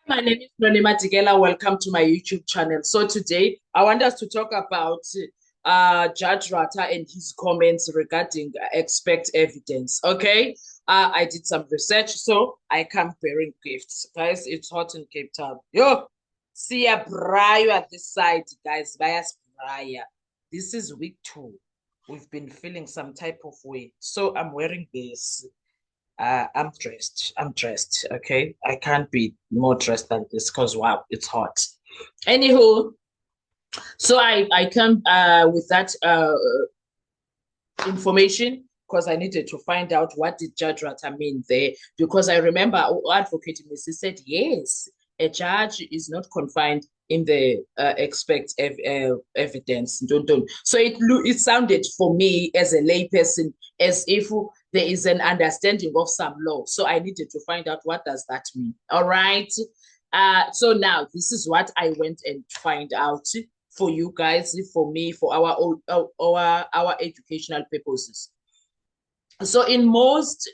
My name is Nonima Tigela. Welcome to my YouTube channel. So today I want us to talk about Judge Rata and his comments regarding expect evidence. Okay, I did some research, so I come bearing gifts, guys. It's hot in Cape Town. Yo, see a Brayo at this side, guys. Bias Braya. This is week 2. We've been feeling some type of way, so I'm wearing this. I'm dressed. I'm dressed. Okay. I can't be more dressed than this because wow, it's hot. Anywho, so I come with that information because I needed to find out what did Judge Rata mean there. Because I remember Advocate Missy said, yes, a judge is not confined in the evidence. Don't. So it sounded for me as a layperson as if there is an understanding of some law. So I needed to find out what does that mean. All right. So now this is what I went and find out for you guys, for me, for our educational purposes. So in most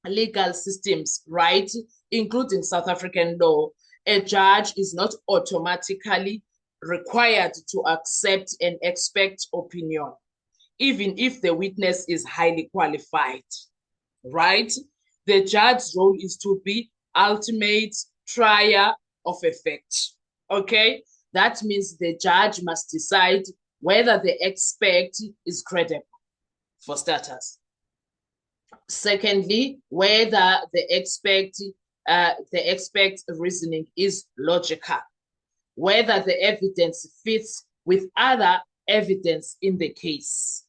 legal systems, right, including South African law, a judge is not automatically required to accept and expect opinion, even if the witness is highly qualified, right? The judge's role is to be ultimate trier of effect, okay? That means the judge must decide whether the expert is credible, for starters. Secondly, whether the expert reasoning is logical, whether the evidence fits with other evidence in the case.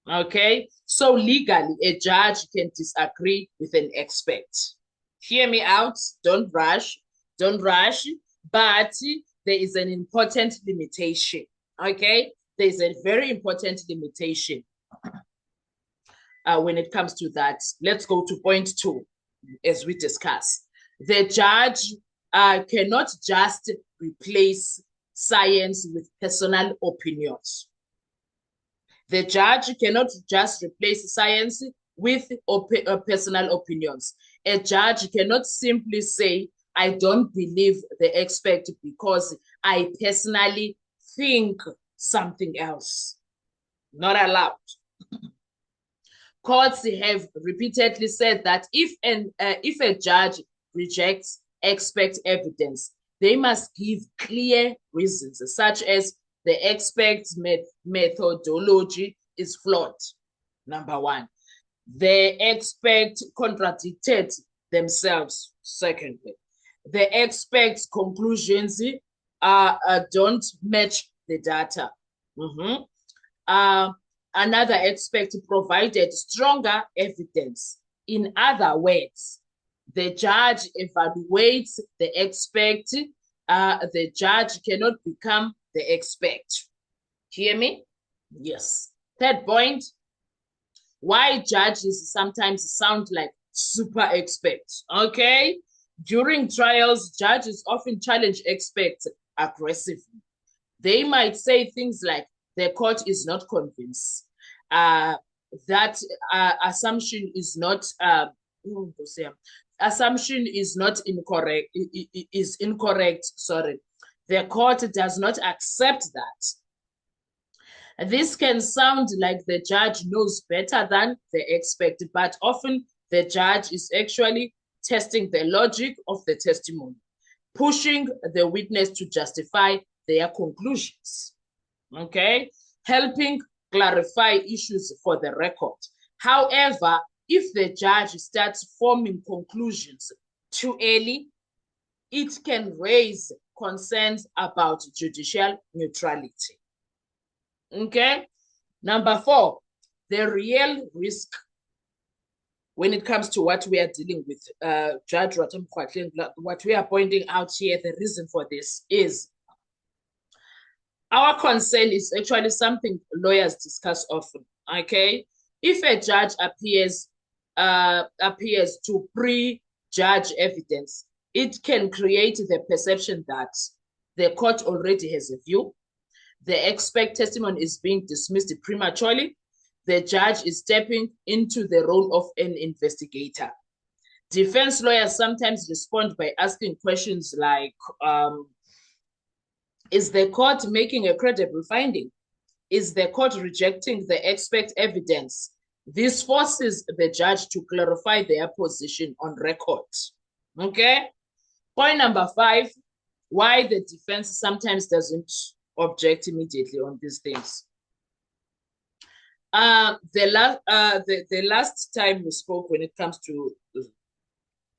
Okay, so legally, a judge can disagree with an expert. Hear me out. Don't rush. Don't rush. But there is an important limitation. Okay, there's a very important limitation when it comes to that. Let's go to point 2, as we discuss. The judge cannot just replace science with personal opinions. The judge cannot just replace science with personal opinions. A judge cannot simply say, I don't believe the expert because I personally think something else. Not allowed. Courts have repeatedly said that if a judge rejects expert evidence, they must give clear reasons, such as the expert's methodology is flawed. Number 1. The expert contradicted themselves. Secondly, the expert's conclusions don't match the data. Another expert provided stronger evidence. In other words, the judge evaluates the expert. The judge cannot become the expert. Hear me? Yes. Third point, why judges sometimes sound like super experts. Okay? During trials, judges often challenge experts aggressively. They might say things like, the court is not convinced. That assumption is not incorrect. Is incorrect. Sorry, the court does not accept that. This can sound like the judge knows better than the expert, but often the judge is actually testing the logic of the testimony, pushing the witness to justify their conclusions. Okay, helping clarify issues for the record. However, if the judge starts forming conclusions too early, it can raise concerns about judicial neutrality. Okay, number 4, the real risk when it comes to what we are dealing with, Judge Ratam Kwatling, what we are pointing out here, the reason for this is our concern is actually something lawyers discuss often. Okay, if a judge appears to prejudge evidence, it can create the perception that the court already has a view, the expert testimony is being dismissed prematurely, the judge is stepping into the role of an investigator. Defense lawyers sometimes respond by asking questions like, is the court making a credible finding? Is the court rejecting the expert evidence? This forces the judge to clarify their position on record. Okay? Point number 5, why the defense sometimes doesn't object immediately on these things. The last time we spoke when it comes to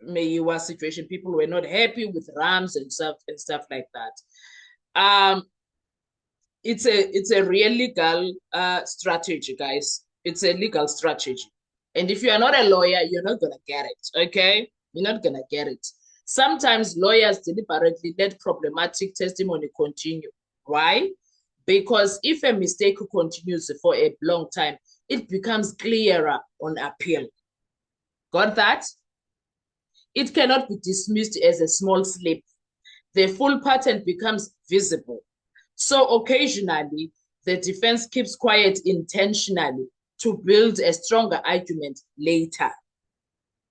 Meyiwa situation, people were not happy with RAMS and stuff like that. It's a real legal strategy, guys. It's a legal strategy. And if you are not a lawyer, you're not going to get it, okay? You're not going to get it. Sometimes lawyers deliberately let problematic testimony continue. Why? Because if a mistake continues for a long time, it becomes clearer on appeal. Got that? It cannot be dismissed as a small slip. The full pattern becomes visible. So occasionally, the defense keeps quiet intentionally to build a stronger argument later.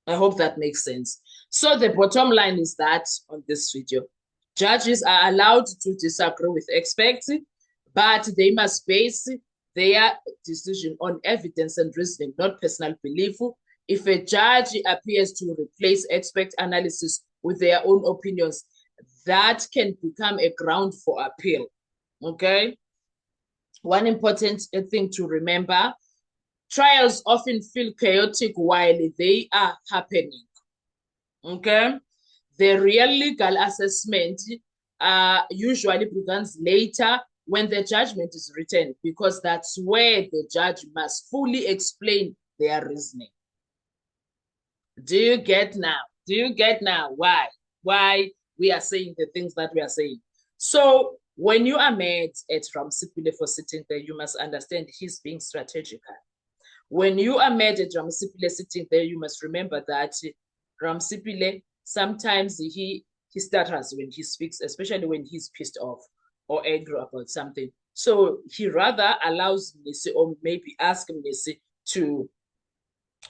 I hope that makes sense. So the bottom line is that on this video, judges are allowed to disagree with experts, but they must base their decision on evidence and reasoning, not personal belief. If a judge appears to replace expert analysis with their own opinions, that can become a ground for appeal. Okay? One important thing to remember, trials often feel chaotic while they are happening. Okay? The real legal assessment usually begins later when the judgment is written, because that's where the judge must fully explain their reasoning. Do you get now? Do you get now why we are saying the things that we are saying? So when you are mad at Ramsipile for sitting there, you must understand he's being strategical. When you are mad at Ramsipile sitting there, you must remember that Ramsipile, sometimes he stutters when he speaks, especially when he's pissed off or angry about something. So he rather allows Mnisi, or maybe ask Mnisi to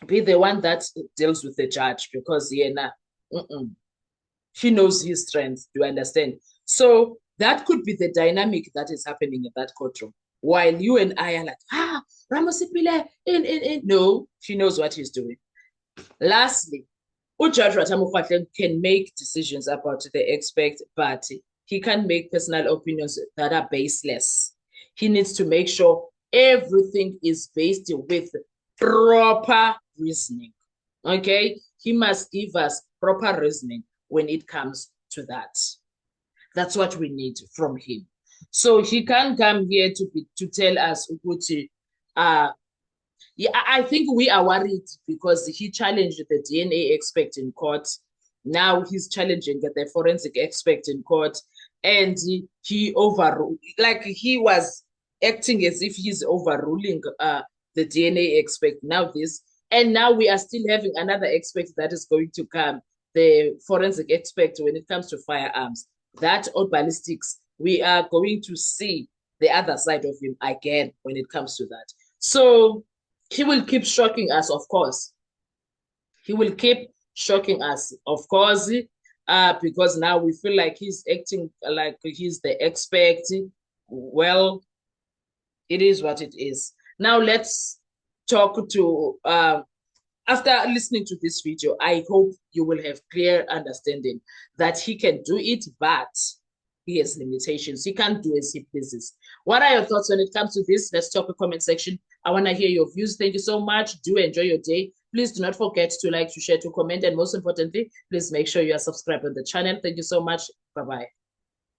be the one that deals with the judge, because he knows his strengths. Do you understand? So that could be the dynamic that is happening in that courtroom. While you and I are like, Ramosipile, no, she knows what he's doing. Lastly, Judge Ratamokwatle can make decisions about the expert, but he can't make personal opinions that are baseless. He needs to make sure everything is based with proper reasoning. Okay? He must give us proper reasoning when it comes to that. That's what we need from him. So he can't come here to tell us, yeah, I think we are worried because he challenged the DNA expert in court. Now he's challenging the forensic expert in court, and he overruled, like he was acting as if he's overruling the DNA expert. Now this, and now we are still having another expert that is going to come, the forensic expert when it comes to firearms. That or ballistics, we are going to see the other side of him again when it comes to that. So he will keep shocking us, of course. He will keep shocking us, of course, because now we feel like he's acting like he's the expert. Well, it is what it is. Now let's talk to, after listening to this video, I hope you will have clear understanding that he can do it, but he has limitations. He can't do as he pleases. What are your thoughts when it comes to this? Let's talk in the comment section. I want to hear your views. Thank you so much. Do enjoy your day. Please do not forget to like, to share, to comment, and most importantly, please make sure you are subscribed on the channel. Thank you so much. Bye-bye.